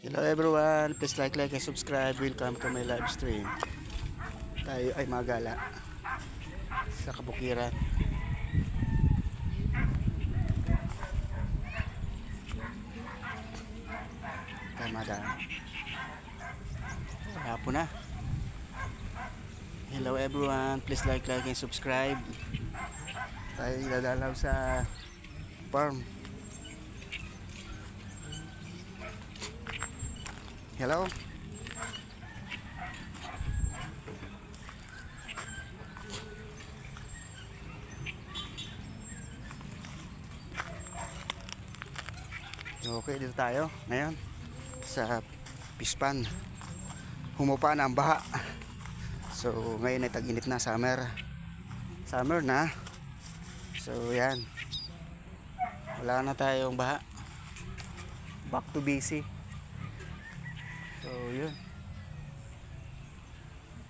Hello everyone, please like and subscribe. Welcome to my live stream. Tayo ay magala sa kabukiran. Kamada. Wala po na. Hello everyone, please like and subscribe. Tayo dadalaw sa farm. Hello. Okay, dito tayo ngayon sa Pispan. Humupa na ang baha. So ngayon ay tag-init na, summer na. So yan, wala na tayong baha, back to busy. So yun,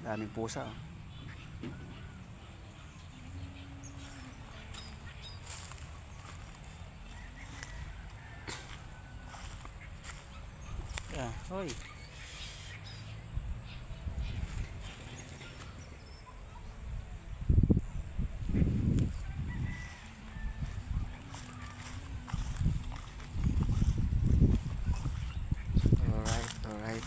daming pusa oh. Yeah, hoy. Alright.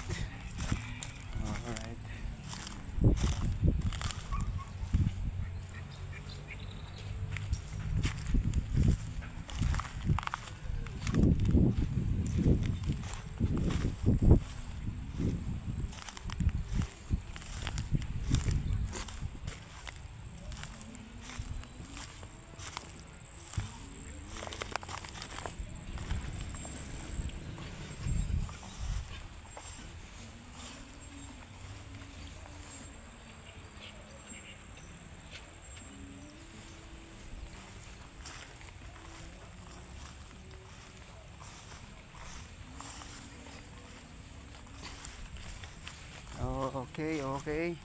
Okay.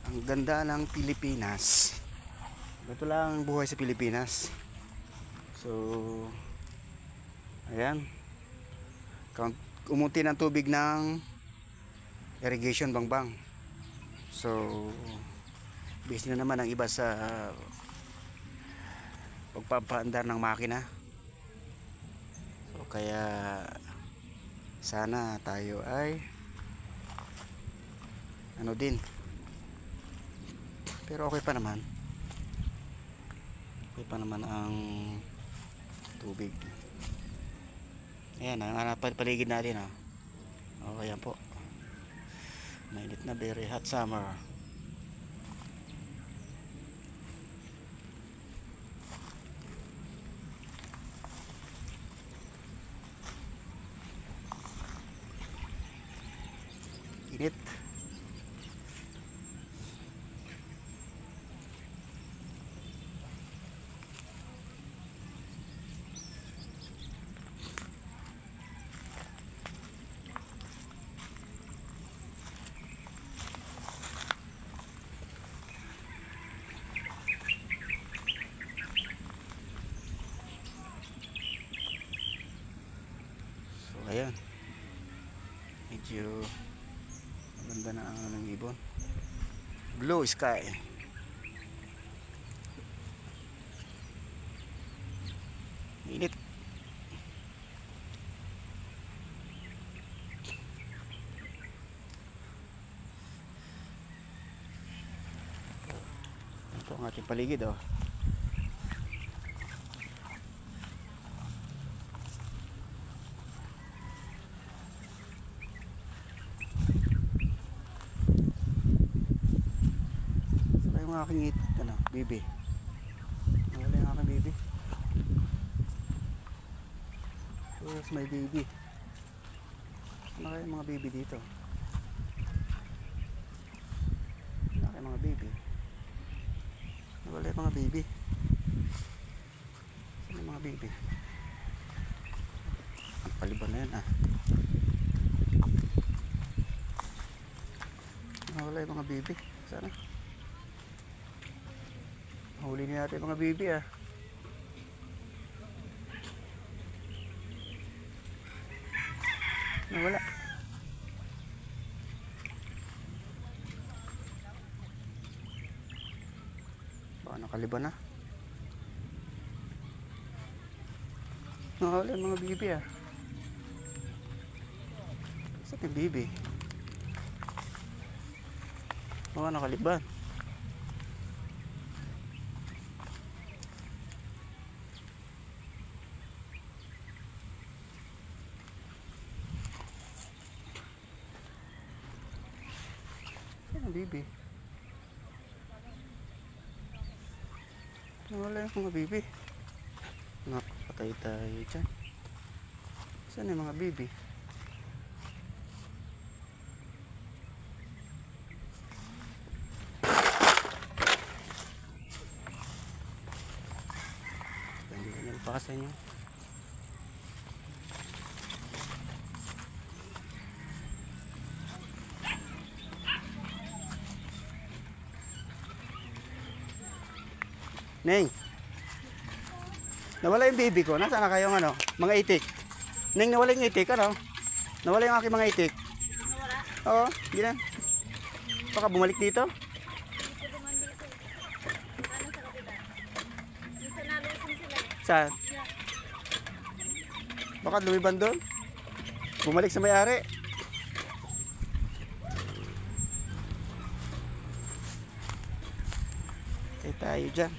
Ang ganda ng Pilipinas. Ito lang ang buhay sa Pilipinas. So, ayan. Umunti ng tubig ng irrigation bangbang. So, busy na naman ang iba sa pagpapaandar ng makina. So, kaya sana tayo ay ano din, pero okay pa naman ang tubig. Ayan, ang paligid natin okay yan po, mainit na, very hot summer. Init. Ayan, medyo maganda na ang ibon, blue sky. Init. Ito ang ating paligid oh. Yung aking bibi. Wala yung aking bibi. Where's my baby? Ano kaya yung mga baby dito? Ano kaya yung mga baby? Wala yung mga baby. Saan yung mga baby? Ang paliban na yan wala yung mga baby. Sana huli niya natin mga baby Nawala. Baka nakaliba na. Nawala yung mga bibi ah. Saan yung bibi? Baka nakaliban. Saan yung bibi? Nawala yung mga bibi. Nakapatay tayo dyan. Saan yung mga bibi? Hindi ko nalpasan yun. Neng, nawala yung baby ko. Nasaan na kayong ano? Mga itik. Neng, nawala yung itik. Ano? Nawala yung aking mga itik. Nawala? Oo, ganyan. Baka bumalik dito. Dito duman dito. Ano sa kapila? Dito nalusin sila. Saan? Baka lumiban doon. Bumalik sa may-ari. Kaya tayo dyan.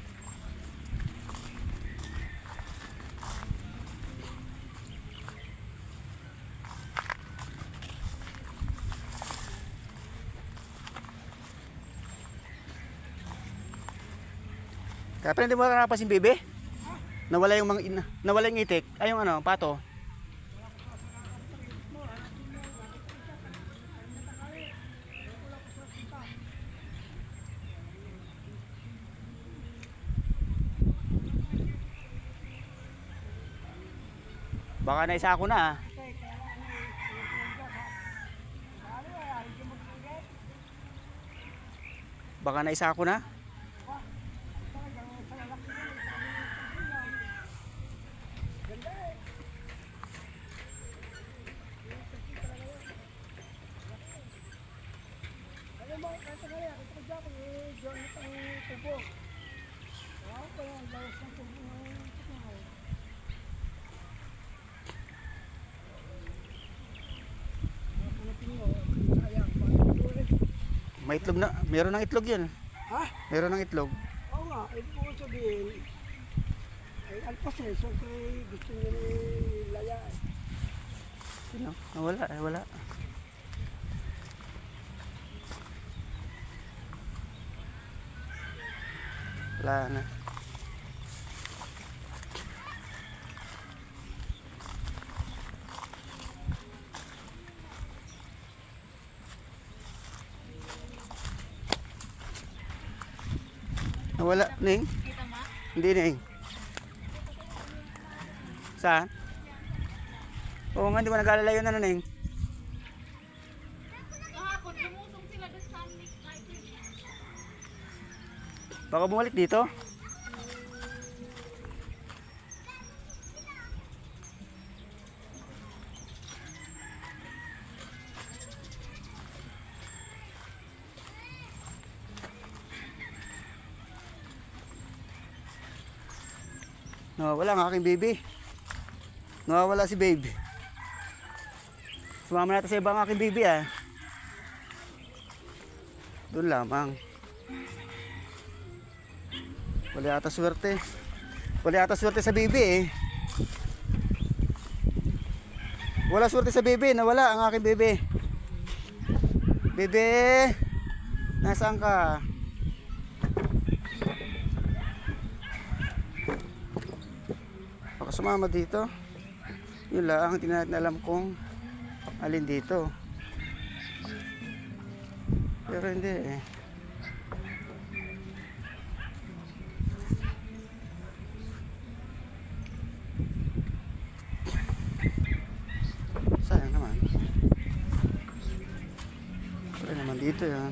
Kaya pa hindi mo napasin bibi? Nawala yung nawala yung itik. Ay yung ano, pato. Baka naisa ako na ah. Baka naisa ako na. May itlog na, meron ng itlog yun. Ha? Meron ng itlog. Oo nga, ibig ko sabihin, ay alpas eh, so gusto nyo laya eh. Sino? Wala eh, wala. Wala na. Nawala, Ning? Kita mo? Hindi, Ning. Saan? Oo nga, hindi mo nag-aalala yun, ano, Ning? Kahapon, lumusong sila doon sa amin. Baka bumalik dito? Nawawala ang aking baby. Nawawala si baby. Sumama natin sa ibang aking baby ah. Doon lamang. Wala ata swerte. Wala ata swerte sa baby eh. Wala swerte sa baby. Nawala ang aking baby. Baby! Nasaan ka? Baka sumama dito. Yun lang, hindi natin alam kung alin dito. Pero hindi eh. Sayang naman. Wala naman dito yan.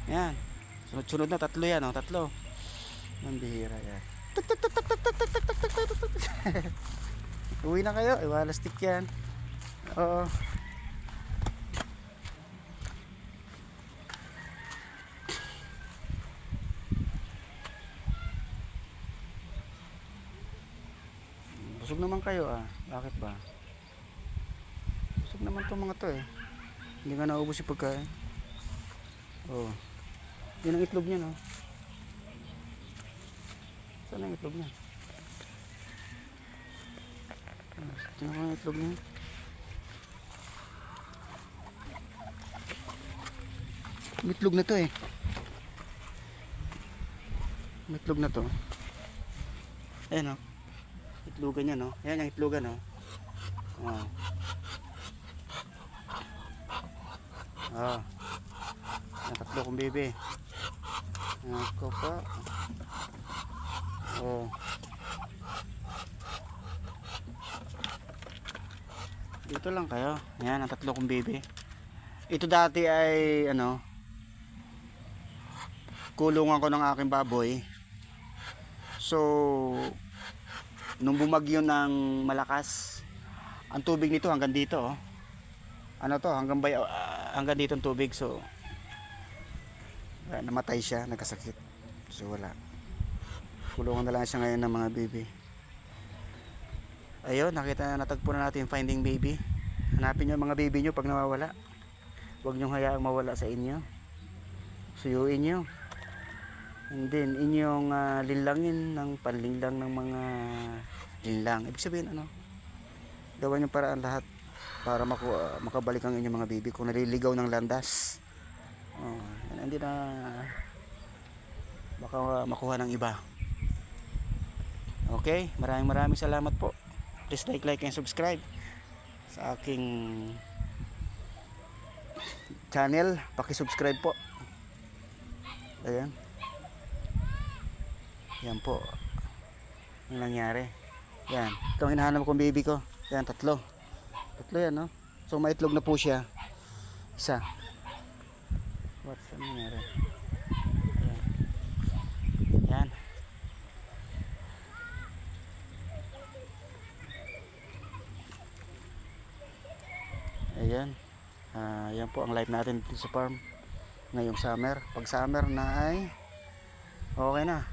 Yan. Sunod-sunod na, tatlo yan, oh, tatlo. Ang bihira yan. Uwi na kayo, iwala stick yan. Oo. Busog naman kayo ah. Bakit ba? Busog naman tong mga to eh. Hindi ka naubos yung pagkain. Oo. Yun ang itlog niya no. Saan ang itlog niya? Tingnan ko ang itlog niya. Itlog na to eh. Itlog na to. Ayan o. Itlogan niya no. Ayan yung itlogan no. Oh. Oh. Ang tatlo kong bebe. Ako pa. Oh. Dito lang kayo. Ayan ang tatlo kong bebe. Ito dati ay ano, kulungan ko ng aking baboy. So nung bumagyo ng malakas, ang tubig nito hanggang dito oh. Ano to, hanggang dito ang tubig. So namatay siya, nagkasakit. So wala. Kulungan na lang siya ngayon ng mga baby. Ayun, natagpo na natin finding baby. Hanapin nyo mga baby nyo pag nawawala. Huwag nyo hayaang mawala sa inyo. Suyuin nyo. And then inyong linlangin ng panlinlang ng mga linlang. Ibig sabihin ano, gawan nyo paraan lahat para makabalik ang inyong mga baby kung naliligaw ng landas. Oh, hindi na baka makuha ng iba. Okay, maraming salamat po. Please like and subscribe sa aking channel. Paki-subscribe po. Ayan. Yan po ang nangyari. Yan, ito ang hinahanap kong baby ko. Yan, tatlo yan no. So maitlog na po siya. Isa. What's ang nangyari? Yan. Ayan. Yan po ang life natin dito sa farm ngayong summer. Pag summer na ay okay na.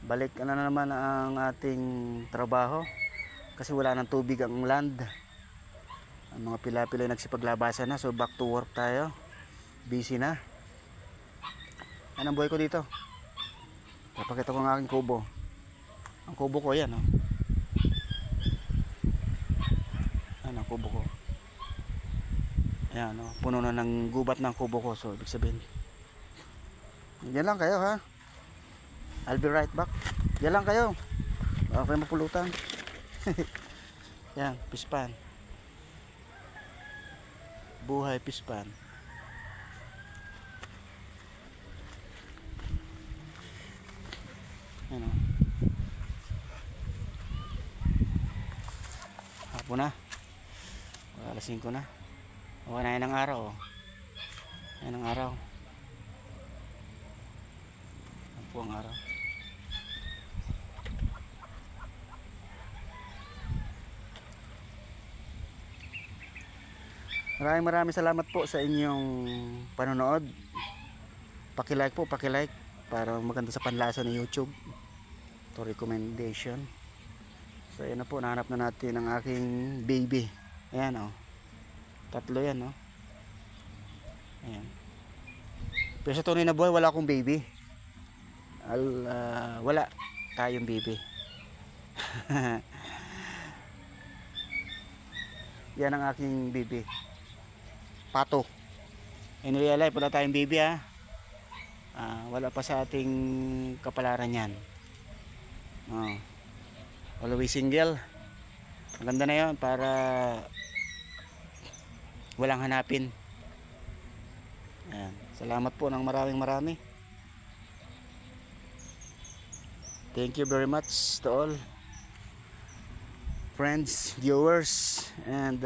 Balik na naman ang ating trabaho kasi wala nang tubig ang land. Ang mga pila-pila nagsipaglabasan na, so back to work tayo. Busy na. Anong buhay ko dito? Papakita ko ang aking kubo. Ang kubo ko yan oh. Ano ang kubo ko? Ayan oh, puno na ng gubat ng kubo ko. So ibig sabihin yan lang kayo ha. I'll be right back. Yan lang kayo. Baka kayo mapulutan. Yan, pispan. Buhay pispan. Yan o. Hapon na. Alas 5 na. O, na yan ang araw. Yan ang araw. Yan po ang araw. Maraming salamat po sa inyong panonood. Paki-like po, paki-like para maganda sa panlasa ng YouTube. To recommendation. So ayan na po, nahanap na natin ang aking baby. Ayan oh. Tatlo yan oh. Ayan. Pero sa tunay na buhay wala akong baby. Wala tayong baby. Yan ang aking baby. Pato. In real life wala tayong baby ha. Wala pa sa ating kapalaran yan. Always single. Maganda na yun para walang hanapin. Ayan. Salamat po ng marami. Thank you very much to all friends, viewers, and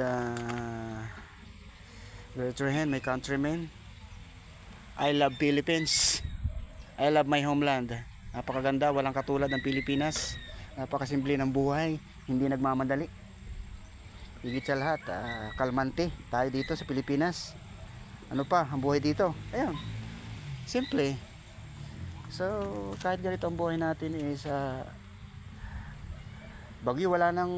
my countrymen. I love Philippines. I love my homeland. Napakaganda, walang katulad ng Pilipinas. Napakasimple ng buhay, hindi nagmamadali. Higit sa lahat, kalmante tayo dito sa Pilipinas. Ano pa, ang buhay dito? Ayun, simple. So, kahit ganito ang buhay natin is bagyo, wala nang,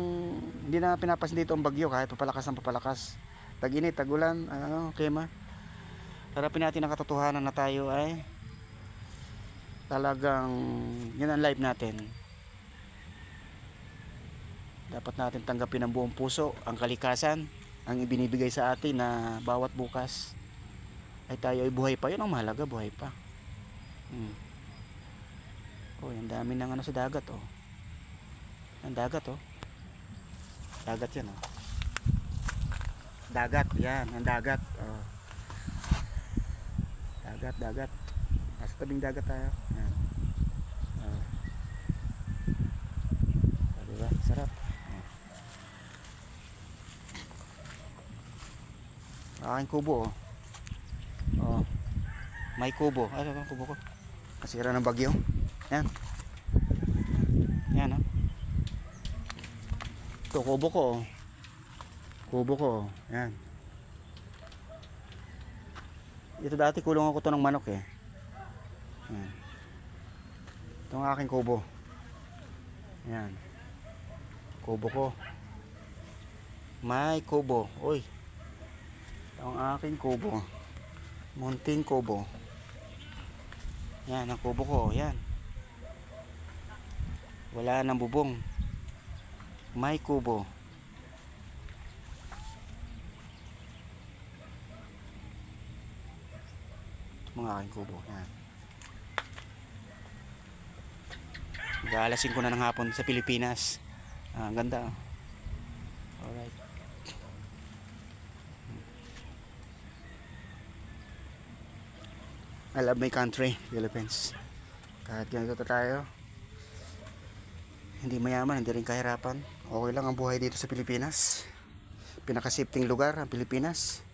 hindi na pinapansin dito ang bagyo kahit papalakas ang papalakas. Tag-init, tag-ulan, klima. Harapin natin ang katotohanan na tayo ay talagang yun ang life natin. Dapat natin tanggapin ng buong puso ang kalikasan, ang ibinibigay sa atin na bawat bukas ay tayo ay buhay pa. Yun ang mahalaga, buhay pa. Oh, ang dami ng ano sa dagat, oh. Ang dagat, oh. Dagat yan, oh. Dagat, yan, ang dagat, oh. Dagat. Nasa tabing dagat tayo. Yan. Oh. Oh, diba? Sarap. Oh. Aking kubo, oh. Oh. May kubo. Ito ang kubo ko. Nasira ng bagyo. Yan. Yan, oh. Ito, kubo ko, oh. Kubo ko, oh. Yan. Ito dati kulungan ko to ng manok, eh. Yan. Ito ang aking kubo. Yan. Kubo ko. May kubo. Uy. Ito ang aking kubo. Munting kubo. Yan ang kubo ko. Yan. Wala nang bubong. May kubo. Mga aking kubo. Yan. Mag-aalasin ko na ng hapon sa Pilipinas. Ang ganda. Alright. I love my country, Philippines. Kahit ganito tayo, hindi mayaman, hindi rin kahirapan. Okay lang ang buhay dito sa Pilipinas. Pinakasipting lugar ang Pilipinas.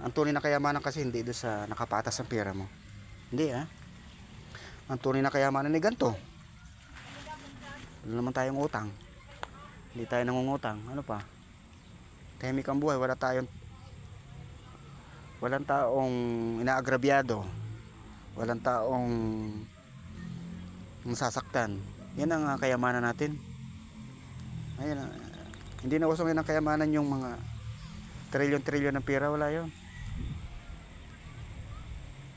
Ang tunay na kayamanan kasi hindi doon sa nakapatas ang pera mo. Hindi, ang tunay na kayamanan ay ganito. Wala naman tayong utang. Hindi tayo nangungutang. Ano pa? Tahimik ang buhay. Walang taong inaagrabyado. Walang taong nasasaktan. Yan ang kayamanan natin. Ayun, hindi na usong yun ang kayamanan yung mga trilyon-trilyon ng pera. Wala yun.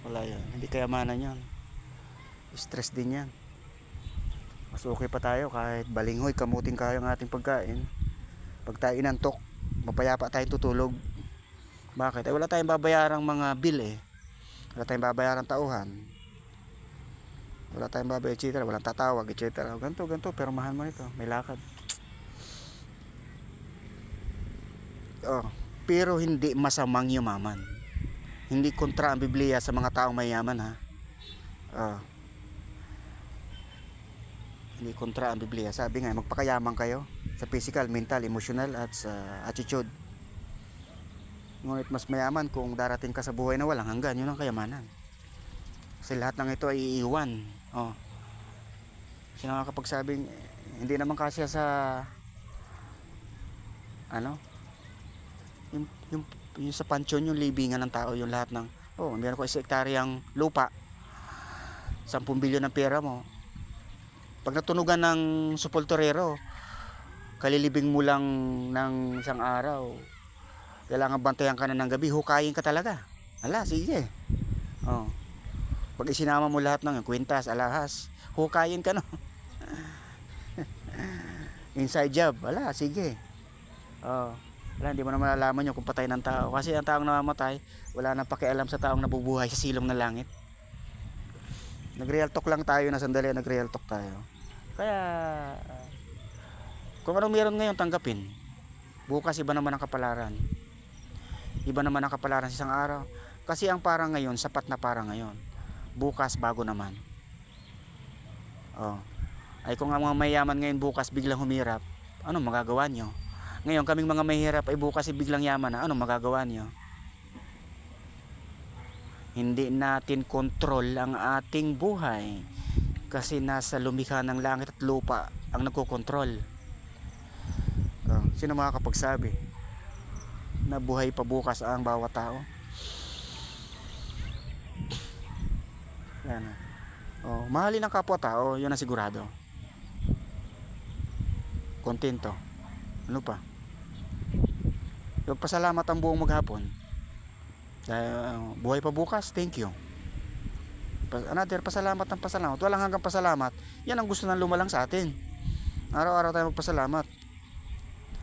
Wala yun. Hindi kayamanan yun. Stress din yan. Mas okay pa tayo kahit balinghoy, kamuting kayo ang ating pagkain. Pag tayo inantok, mapayapa tayong tutulog. Bakit? Ay wala tayong babayarang mga bill, eh. Wala tayong babayarang tauhan. Wala tayong babayar, etc. Walang tatawag, etc. Ganto, pero mahal mo nito. May lakad. Oh, pero hindi masamang yumaman. Hindi kontra ang Biblia sa mga taong mayaman, ha. Oh. Hindi kontra ang Biblia. Sabi nga, magpakayaman kayo sa physical, mental, emotional at sa attitude. Ngunit mas mayaman kung darating ka sa buhay na walang hanggan. Yun ang kayamanan. Kasi lahat ng ito ay iiwan. Oh. Kasi nakakapagsabing hindi naman kasi sa yung sa pansyon, yung libingan ng tao, yung lahat ng meron ko 1 hektaryang lupa, 10 bilyon ng pera mo. Pag natunugan ng supultorero, kalilibing mo lang ng isang araw, kailangan bantayan ka na ng gabi, hukayin ka talaga. Ala, sige. Oh. Pag isinama mo lahat ng kwintas, alahas, hukayin ka, no. Inside job, ala, sige. Oh. Wala, hindi mo na malalaman yun kung patay ng tao. Kasi ang taong namamatay, wala nang pakialam sa taong nabubuhay sa silong ng langit. Nag-real talk lang tayo na sandali, nag-real talk tayo. Kaya, kung anong meron ngayon, tanggapin. Bukas, iba naman ang kapalaran. Iba naman ang kapalaran sa isang araw. Kasi ang para ngayon, sapat na para ngayon. Bukas, bago naman. Oh. Ay kung ang mga mayaman ngayon bukas biglang humirap, ano magagawa nyo? Ngayon kaming mga mahirap ay bukas ay biglang yaman na, ano magagawa nyo? Hindi natin kontrol ang ating buhay kasi nasa lumikha ng langit at lupa ang nagkokontrol. Sino makakapagsabi na buhay pa bukas ang bawat tao? Yan. Mahalin ang kapwa-tao, yun ang sigurado. Kontento. Ano pa? Pasalamat ang buong maghapon. Dahil buhay pa bukas, thank you. Another, pasalamat ng pasalamat. Walang hanggang pasalamat. Yan ang gusto ng lumalang sa atin. Araw-araw tayo magpasalamat.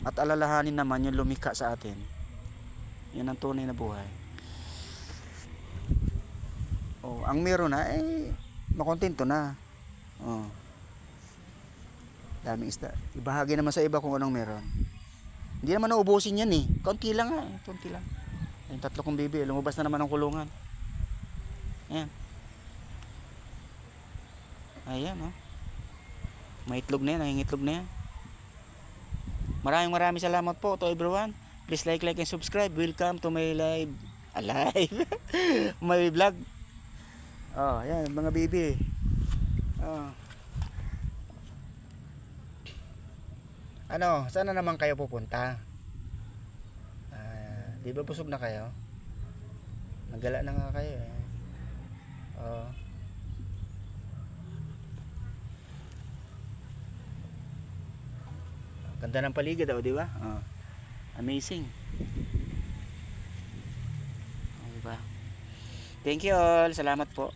At alalahanin naman yung lumikha sa atin. Yan ang tunay na buhay. Ang meron na, makontento na. Daming isda. Ibahagi naman sa iba kung anong meron. Hindi naman naubusin yan eh. Kaunti lang nga. Kaunti lang. Yung 3 kong baby, lumabas na naman ang kulungan. Ayan. Ayan, may itlog na yan, nangingitlog na yan. Maraming salamat po to everyone. Please like and subscribe. Welcome to my live. My vlog. Ayan, mga baby. Saan na naman kayo pupunta? Di ba busog na kayo? Nagala na nga kayo eh. Ganda ng paligid daw, di ba? Amazing. Diba? Thank you all. Salamat po.